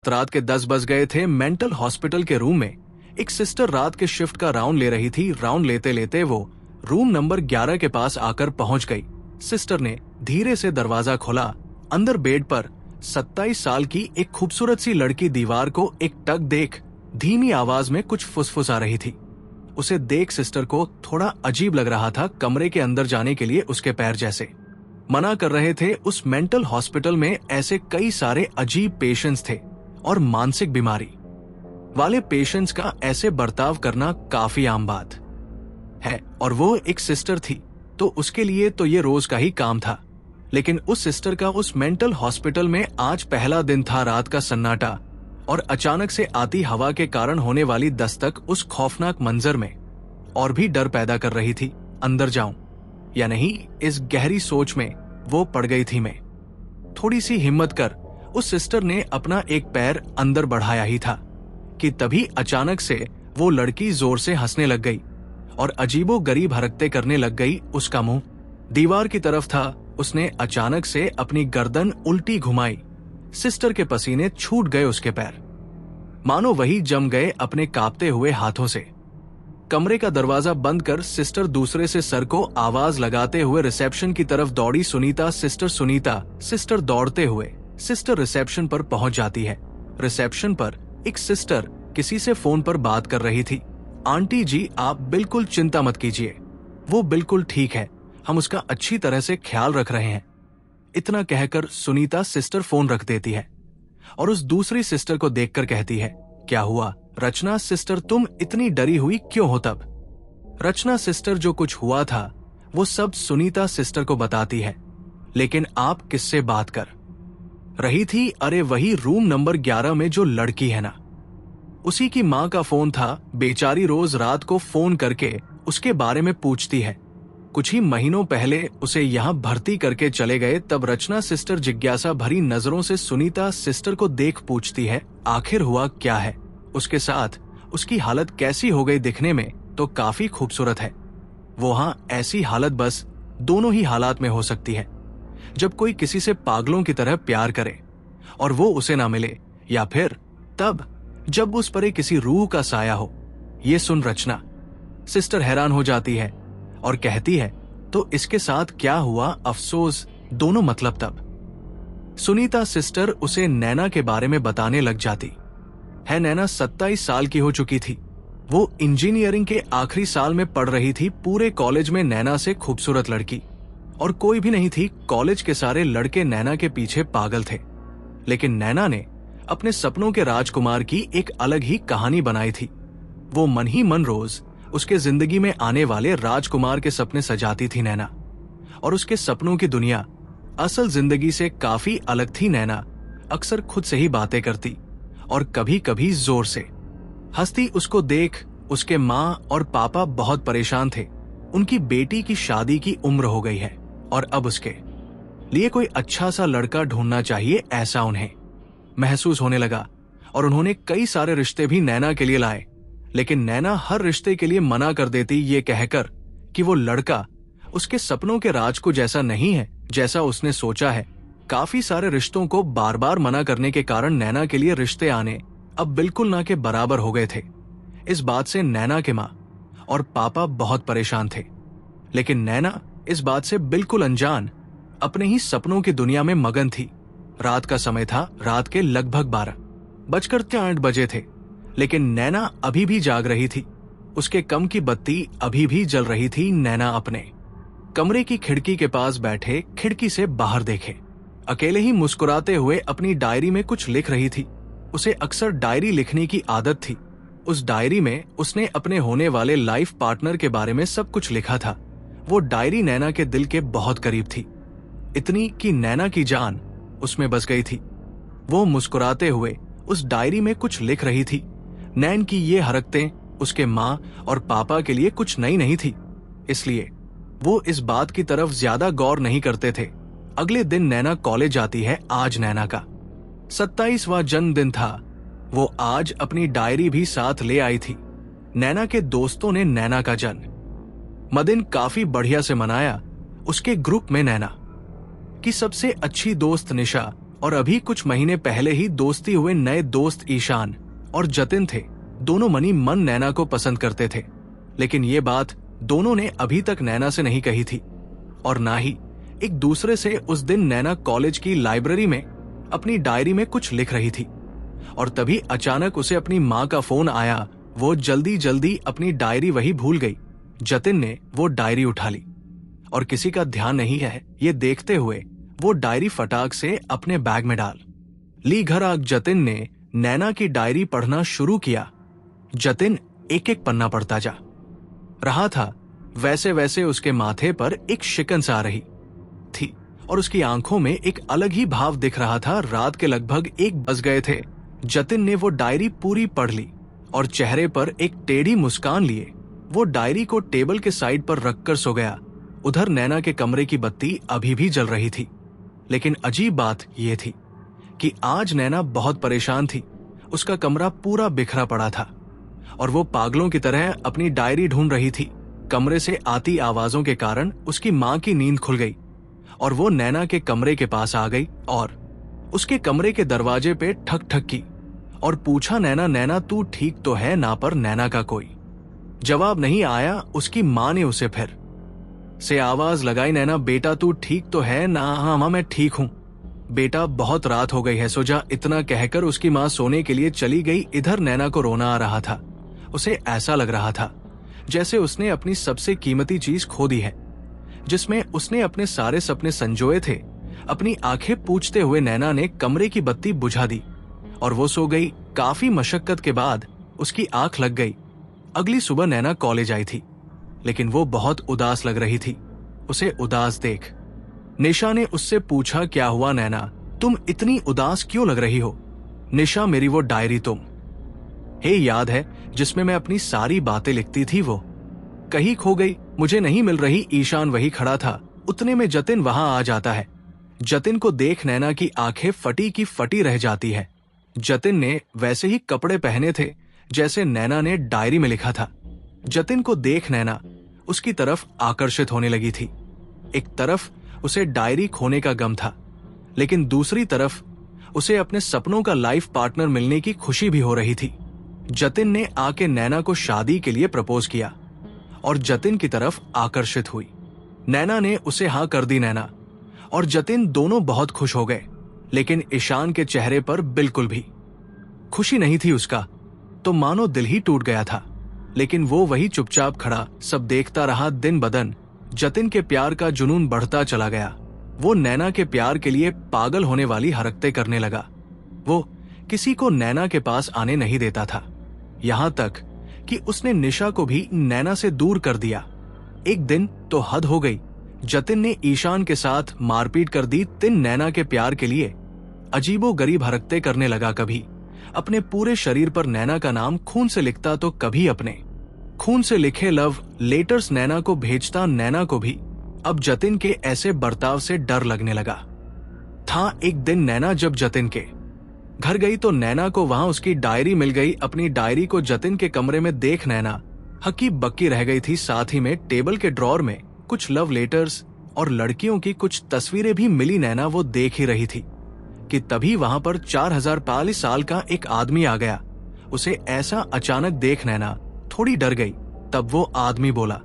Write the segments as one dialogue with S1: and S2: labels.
S1: रात के 10 बज गए थे। मेंटल हॉस्पिटल के रूम में एक सिस्टर रात के शिफ्ट का राउंड ले रही थी। राउंड लेते लेते वो रूम नंबर 11 के पास आकर पहुंच गई। सिस्टर ने धीरे से दरवाजा खोला। अंदर बेड पर 27 साल की एक खूबसूरत सी लड़की दीवार को एक टक देख धीमी आवाज में कुछ फुसफुसा रही थी। उसे देख सिस्टर को थोड़ा अजीब लग रहा था। कमरे के अंदर जाने के लिए उसके पैर जैसे मना कर रहे थे। उस मेंटल हॉस्पिटल में ऐसे कई सारे अजीब पेशेंट्स थे और मानसिक बीमारी वाले पेशेंट्स का ऐसे बर्ताव करना काफी आम बात है। और वो एक सिस्टर थी तो उसके लिए तो ये रोज का ही काम था। लेकिन उस सिस्टर का उस मेंटल हॉस्पिटल में आज पहला दिन था। रात का सन्नाटा और अचानक से आती हवा के कारण होने वाली दस्तक उस खौफनाक मंजर में और भी डर पैदा कर रही थी। अंदर जाऊं या नहीं, इस गहरी सोच में वो पड़ गई थी। मैं थोड़ी सी हिम्मत कर उस सिस्टर ने अपना एक पैर अंदर बढ़ाया ही था कि तभी अचानक से वो लड़की जोर से हंसने लग गई और अजीबो गरीब हरकतें करने लग गई। उसका मुंह दीवार की तरफ था। उसने अचानक से अपनी गर्दन उल्टी घुमाई। सिस्टर के पसीने छूट गए उसके पैर, मानो वही जम गए अपने कांपते हुए हाथों से। कमरे का दरवाजा बंद कर सिस्टर दूसरे से सर को आवाज लगाते हुए रिसेप्शन की तरफ दौड़ी। सुनीता, सिस्टर दौड़ते हुए सिस्टर रिसेप्शन पर पहुंच जाती है। रिसेप्शन पर एक सिस्टर किसी से फोन पर बात कर रही थी। आंटी जी, आप बिल्कुल चिंता मत कीजिए, वो बिल्कुल ठीक है, हम उसका अच्छी तरह से ख्याल रख रहे हैं। इतना कहकर सुनीता सिस्टर फोन रख देती है और उस दूसरी सिस्टर को देखकर कहती है, क्या हुआ रचना सिस्टर, तुम इतनी डरी हुई क्यों हो? तब रचना सिस्टर जो कुछ हुआ था वो सब सुनीता सिस्टर को बताती है। लेकिन आप किससे बात कर रही थी? अरे वही रूम नंबर 11 में जो लड़की है ना, उसी की माँ का फोन था। बेचारी रोज रात को फोन करके उसके बारे में पूछती है। कुछ ही महीनों पहले उसे यहाँ भर्ती करके चले गए। तब रचना सिस्टर जिज्ञासा भरी नजरों से सुनीता सिस्टर को देख पूछती है, आखिर हुआ क्या है उसके साथ? उसकी हालत कैसी हो गई? दिखने में तो काफी खूबसूरत है वो। हाँ, ऐसी हालत बस दोनों ही हालात में हो सकती है, जब कोई किसी से पागलों की तरह प्यार करे और वो उसे ना मिले, या फिर तब जब उस पर किसी रूह का साया हो। ये सुन रचना सिस्टर हैरान हो जाती है और कहती है, तो इसके साथ क्या हुआ? अफसोस दोनों मतलब। तब सुनीता सिस्टर उसे नैना के बारे में बताने लग जाती है। नैना 27 साल की हो चुकी थी। वो इंजीनियरिंग के आखिरी साल में पढ़ रही थी। पूरे कॉलेज में नैना से खूबसूरत लड़की और कोई भी नहीं थी। कॉलेज के सारे लड़के नैना के पीछे पागल थे। लेकिन नैना ने अपने सपनों के राजकुमार की एक अलग ही कहानी बनाई थी। वो मन ही मन रोज उसके जिंदगी में आने वाले राजकुमार के सपने सजाती थी नैना। और उसके सपनों की दुनिया असल जिंदगी से काफी अलग थी। नैना अक्सर खुद से ही बातें करती और कभी कभी जोर से हंसती। उसको देख उसके माँ और पापा बहुत परेशान थे। उनकी बेटी की शादी की उम्र हो गई है और अब उसके लिए कोई अच्छा सा लड़का ढूंढना चाहिए, ऐसा उन्हें महसूस होने लगा। और उन्होंने कई सारे रिश्ते भी नैना के लिए लाए। लेकिन नैना हर रिश्ते के लिए मना कर देती, ये कहकर कि वो लड़का उसके सपनों के राज को जैसा नहीं है जैसा उसने सोचा है। काफी सारे रिश्तों को बार बार मना करने के कारण नैना के लिए रिश्ते आने अब बिल्कुल ना के बराबर हो गए थे। इस बात से नैना के माँ और पापा बहुत परेशान थे। लेकिन नैना इस बात से बिल्कुल अनजान अपने ही सपनों की दुनिया में मगन थी। रात का समय था। रात के लगभग 12:08 बजे थे। लेकिन नैना अभी भी जाग रही थी। उसके कम की बत्ती अभी भी जल रही थी। नैना अपने कमरे की खिड़की के पास बैठे खिड़की से बाहर देखे अकेले ही मुस्कुराते हुए अपनी डायरी में कुछ लिख रही थी। उसे अक्सर डायरी लिखने की आदत थी। उस डायरी में उसने अपने होने वाले लाइफ पार्टनर के बारे में सब कुछ लिखा था। वो डायरी नैना के दिल के बहुत करीब थी, इतनी कि नैना की जान उसमें बस गई थी। वो मुस्कुराते हुए उस डायरी में कुछ लिख रही थी। नैन की ये हरकतें उसके माँ और पापा के लिए कुछ नई नहीं थी, इसलिए वो इस बात की तरफ ज्यादा गौर नहीं करते थे। अगले दिन नैना कॉलेज जाती है। आज नैना का 27वां जन्मदिन था। वो आज अपनी डायरी भी साथ ले आई थी। नैना के दोस्तों ने नैना का जन्मदिन काफी बढ़िया से मनाया। उसके ग्रुप में नैना की सबसे अच्छी दोस्त निशा और अभी कुछ महीने पहले ही दोस्ती हुए नए दोस्त ईशान और जतिन थे। दोनों मनी मन नैना को पसंद करते थे, लेकिन ये बात दोनों ने अभी तक नैना से नहीं कही थी और ना ही एक दूसरे से। उस दिन नैना कॉलेज की लाइब्रेरी में अपनी डायरी में कुछ लिख रही थी और तभी अचानक उसे अपनी माँ का फोन आया। वो जल्दी जल्दी अपनी डायरी वही भूल गई। जतिन ने वो डायरी उठा ली और किसी का ध्यान नहीं है ये देखते हुए वो डायरी फटाक से अपने बैग में डाल ली। घर आग जतिन ने नैना की डायरी पढ़ना शुरू किया। जतिन एक एक पन्ना पढ़ता जा रहा था। वैसे वैसे उसके माथे पर एक शिकन सा आ रही थी और उसकी आंखों में एक अलग ही भाव दिख रहा था। रात के लगभग 1 बज गए थे। जतिन ने वो डायरी पूरी पढ़ ली और चेहरे पर एक टेढ़ी मुस्कान लिए वो डायरी को टेबल के साइड पर रखकर सो गया। उधर नैना के कमरे की बत्ती अभी भी जल रही थी, लेकिन अजीब बात यह थी कि आज नैना बहुत परेशान थी। उसका कमरा पूरा बिखरा पड़ा था और वो पागलों की तरह अपनी डायरी ढूंढ रही थी। कमरे से आती आवाजों के कारण उसकी माँ की नींद खुल गई और वो नैना के कमरे के पास आ गई और उसके कमरे के दरवाजे पे ठक ठक की और पूछा, नैना तू ठीक तो है ना? पर नैना का कोई जवाब नहीं आया। उसकी माँ ने उसे फिर से आवाज लगाई, नैना बेटा तू ठीक तो है ना? हाँ माँ मैं ठीक हूँ बेटा, बहुत रात हो गई है, सो जा। इतना कहकर उसकी माँ सोने के लिए चली गई। इधर नैना को रोना आ रहा था। उसे ऐसा लग रहा था जैसे उसने अपनी सबसे कीमती चीज खो दी है, जिसमें उसने अपने सारे सपने संजोए थे। अपनी आंखें पूछते हुए नैना ने कमरे की बत्ती बुझा दी और वो सो गई। काफी मशक्कत के बाद उसकी आंख लग गई। अगली सुबह नैना कॉलेज आई थी, लेकिन वो बहुत उदास लग रही थी। उसे उदास देख निशा ने उससे पूछा, क्या हुआ नैना, तुम इतनी उदास क्यों लग रही हो? निशा, मेरी वो डायरी तुम हे याद है जिसमें मैं अपनी सारी बातें लिखती थी, वो कहीं खो गई, मुझे नहीं मिल रही। ईशान वही खड़ा था। उतने में जतिन वहां आ जाता है। जतिन को देख नैना की आंखें फटी की फटी रह जाती है। जतिन ने वैसे ही कपड़े पहने थे जैसे नैना ने डायरी में लिखा था। जतिन को देख नैना उसकी तरफ आकर्षित होने लगी थी। एक तरफ उसे डायरी खोने का गम था, लेकिन दूसरी तरफ उसे अपने सपनों का लाइफ पार्टनर मिलने की खुशी भी हो रही थी। जतिन ने आके नैना को शादी के लिए प्रपोज किया और जतिन की तरफ आकर्षित हुई। नैना ने उसे हाँ कर दी। नैना और जतिन दोनों बहुत खुश हो गए, लेकिन ईशान के चेहरे पर बिल्कुल भी खुशी नहीं थी। उसका तो मानो दिल ही टूट गया था, लेकिन वो वही चुपचाप खड़ा सब देखता रहा। दिन बदन जतिन के प्यार का जुनून बढ़ता चला गया। वो नैना के प्यार के लिए पागल होने वाली हरकतें करने लगा। वो किसी को नैना के पास आने नहीं देता था, यहाँ तक कि उसने निशा को भी नैना से दूर कर दिया। एक दिन तो हद हो गई, जतिन ने ईशान के साथ मारपीट कर दी। तिन नैना के प्यार के लिए अजीबो गरीब हरकतें करने लगा। कभी अपने पूरे शरीर पर नैना का नाम खून से लिखता तो कभी अपने खून से लिखे लव लेटर्स नैना को भेजता। नैना को भी अब जतिन के ऐसे बर्ताव से डर लगने लगा था। एक दिन नैना जब जतिन के घर गई तो नैना को वहां उसकी डायरी मिल गई। अपनी डायरी को जतिन के कमरे में देख नैना हक्की बक्की रह गई थी। साथ ही में टेबल के ड्रॉर में कुछ लव लेटर्स और लड़कियों की कुछ तस्वीरें भी मिली। नैना वो देख ही रही थी कि तभी वहां पर 4045 साल का एक आदमी आ गया। उसे ऐसा अचानक देख नैना थोड़ी डर गई। तब वो आदमी बोला,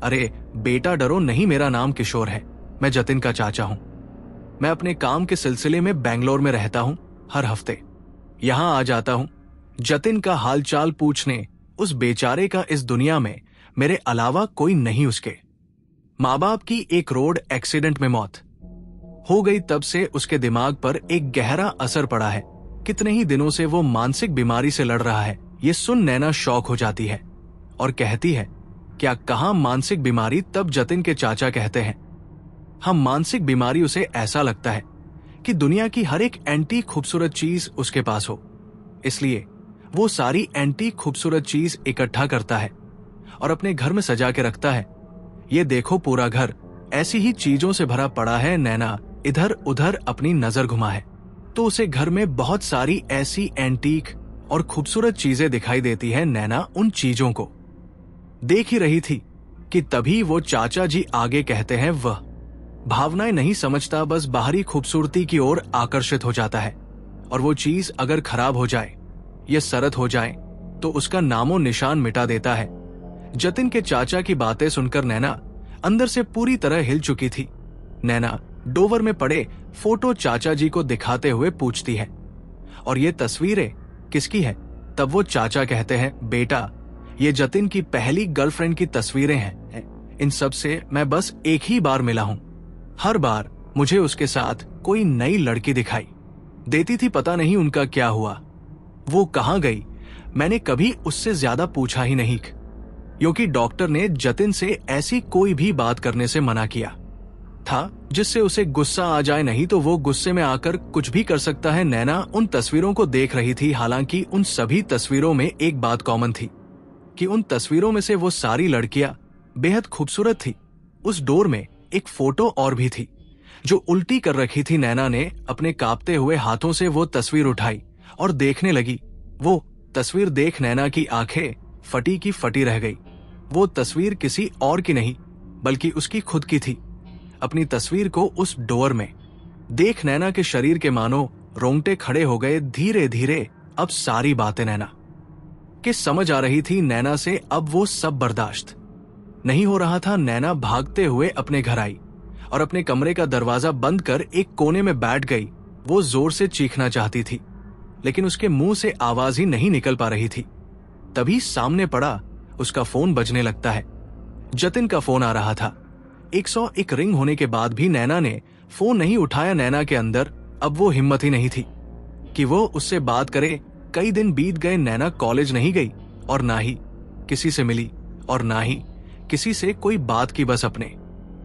S1: अरे बेटा डरो नहीं, मेरा नाम किशोर है, मैं जतिन का चाचा हूं। मैं अपने काम के सिलसिले में बेंगलोर में रहता हूं। हर हफ्ते यहां आ जाता हूं जतिन का हालचाल पूछने। उस बेचारे का इस दुनिया में मेरे अलावा कोई नहीं। उसके माँ बाप की एक रोड एक्सीडेंट में मौत हो गई। तब से उसके दिमाग पर एक गहरा असर पड़ा है। कितने ही दिनों से वो मानसिक बीमारी से लड़ रहा है। ये सुन नैना शॉक हो जाती है और कहती है, क्या कहा मानसिक बीमारी? तब जतिन के चाचा कहते हैं, हम मानसिक बीमारी उसे ऐसा लगता है कि दुनिया की हर एक एंटी खूबसूरत चीज उसके पास हो, इसलिए वो सारी एंटी खूबसूरत चीज इकट्ठा करता है और अपने घर में सजा के रखता है। ये देखो पूरा घर ऐसी ही चीजों से भरा पड़ा है। नैना इधर उधर अपनी नजर घुमा है तो उसे घर में बहुत सारी ऐसी एंटीक और खूबसूरत चीजें दिखाई देती है। नैना उन चीजों को देख ही रही थी कि तभी वो चाचा जी आगे कहते हैं, वह भावनाएं नहीं समझता, बस बाहरी खूबसूरती की ओर आकर्षित हो जाता है। और वो चीज अगर खराब हो जाए या सरत हो जाए तो उसका नामो निशान मिटा देता है। जतिन के चाचा की बातें सुनकर नैना अंदर से पूरी तरह हिल चुकी थी। नैना डोवर में पड़े फोटो चाचा जी को दिखाते हुए पूछती है, और ये तस्वीरें किसकी है? तब वो चाचा कहते हैं, बेटा ये जतिन की पहली गर्लफ्रेंड की तस्वीरें हैं। इन सब से मैं बस एक ही बार मिला हूं। हर बार मुझे उसके साथ कोई नई लड़की दिखाई देती थी, पता नहीं उनका क्या हुआ, वो कहां गई। मैंने कभी उससे ज्यादा पूछा ही नहीं, क्योंकि डॉक्टर ने जतिन से ऐसी कोई भी बात करने से मना किया था जिससे उसे गुस्सा आ जाए, नहीं तो वो गुस्से में आकर कुछ भी कर सकता है। नैना उन तस्वीरों को देख रही थी। हालांकि उन सभी तस्वीरों में एक बात कॉमन थी कि उन तस्वीरों में से वो सारी लड़कियां बेहद खूबसूरत थी। उस डोर में एक फोटो और भी थी जो उल्टी कर रखी थी। नैना ने अपने कांपते हुए हाथों से वो तस्वीर उठाई और देखने लगी। वो तस्वीर देख नैना की आंखें फटी की फटी रह गई। वो तस्वीर किसी और की नहीं बल्कि उसकी खुद की थी। अपनी तस्वीर को उस डोर में देख नैना के शरीर के मानो रोंगटे खड़े हो गए। धीरे धीरे अब सारी बातें नैना के समझ आ रही थी। नैना से अब वो सब बर्दाश्त नहीं हो रहा था। नैना भागते हुए अपने घर आई और अपने कमरे का दरवाजा बंद कर एक कोने में बैठ गई। वो जोर से चीखना चाहती थी लेकिन उसके मुंह से आवाज ही नहीं निकल पा रही थी। तभी सामने पड़ा उसका फोन बजने लगता है। जतिन का फोन आ रहा था। 101 रिंग होने के बाद भी नैना ने फोन नहीं उठाया। नैना के अंदर अब वो हिम्मत ही नहीं थी कि वो उससे बात करे। कई दिन बीत गए। नैना कॉलेज नहीं गई और ना ही किसी से मिली और ना ही किसी से कोई बात की। बस अपने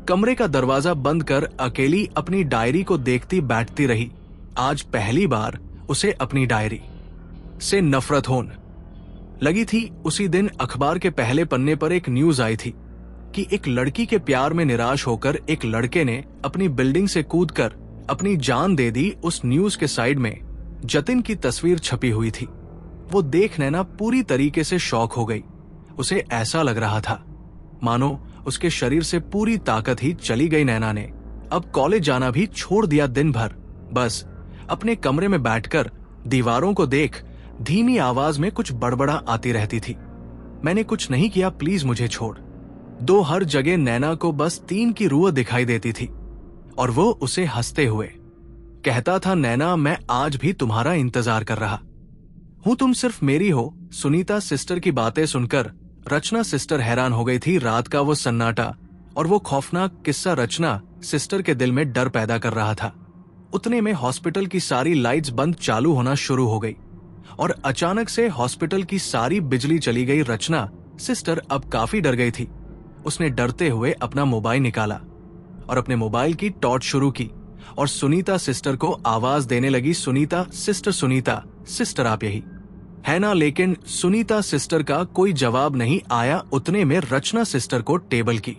S1: कमरे का दरवाजा बंद कर अकेली अपनी डायरी को देखती बैठती रही। आज पहली बार उसे अपनी डायरी से नफरत होने लगी थी। उसी दिन अखबार के पहले पन्ने पर एक न्यूज आई थी कि एक लड़की के प्यार में निराश होकर एक लड़के ने अपनी बिल्डिंग से कूदकर अपनी जान दे दी। उस न्यूज के साइड में जतिन की तस्वीर छपी हुई थी। वो देख नैना पूरी तरीके से शॉक हो गई। उसे ऐसा लग रहा था मानो उसके शरीर से पूरी ताकत ही चली गई। नैना ने अब कॉलेज जाना भी छोड़ दिया। दिन भर बस अपने कमरे में बैठकर दीवारों को देख धीमी आवाज में कुछ बड़बड़ा आती रहती थी, मैंने कुछ नहीं किया, प्लीज मुझे छोड़ दो। हर जगह नैना को बस 3 की रूह दिखाई देती थी और वो उसे हंसते हुए कहता था, नैना मैं आज भी तुम्हारा इंतजार कर रहा हूं, तुम सिर्फ मेरी हो। सुनीता सिस्टर की बातें सुनकर रचना सिस्टर हैरान हो गई थी। रात का वो सन्नाटा और वो खौफनाक किस्सा रचना सिस्टर के दिल में डर पैदा कर रहा था। उतने में हॉस्पिटल की सारी लाइट्स बंद चालू होना शुरू हो गई और अचानक से हॉस्पिटल की सारी बिजली चली गई। रचना सिस्टर अब काफी डर गई थी। उसने डरते हुए अपना मोबाइल निकाला और अपने मोबाइल की टॉर्च शुरू की और सुनीता सिस्टर को आवाज देने लगी, सुनीता सिस्टर आप यही है ना? लेकिन सुनीता सिस्टर का कोई जवाब नहीं आया। उतने में रचना सिस्टर को टेबल की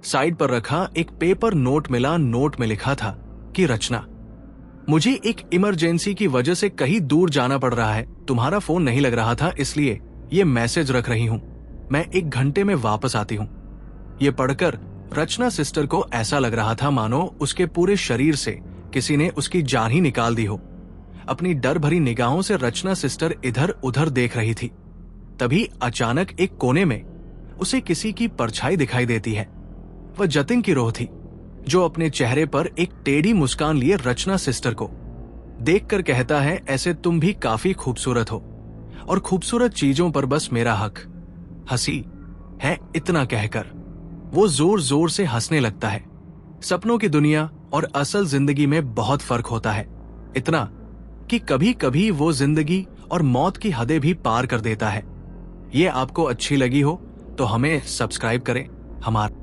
S1: साइड पर रखा एक पेपर नोट मिला। नोट में लिखा था कि रचना, मुझे एक इमरजेंसी की वजह से कहीं दूर जाना पड़ रहा है। तुम्हारा फोन नहीं लग रहा था इसलिए ये मैसेज रख रही हूं। मैं 1 घंटे में वापस आती हूं। ये पढ़कर रचना सिस्टर को ऐसा लग रहा था मानो उसके पूरे शरीर से किसी ने उसकी जान ही निकाल दी हो। अपनी डर भरी निगाहों से रचना सिस्टर इधर उधर देख रही थी। तभी अचानक एक कोने में उसे किसी की परछाई दिखाई देती है। वह जतिन की रूह थी जो अपने चेहरे पर एक टेढ़ी मुस्कान लिए रचना सिस्टर को देखकर कहता है, ऐसे तुम भी काफी खूबसूरत हो और खूबसूरत चीजों पर बस मेरा हक हंसी है। इतना कहकर वो जोर जोर से हंसने लगता है। सपनों की दुनिया और असल जिंदगी में बहुत फर्क होता है, इतना कि कभी कभी वो जिंदगी और मौत की हदें भी पार कर देता है। ये आपको अच्छी लगी हो तो हमें सब्सक्राइब करें। हमारा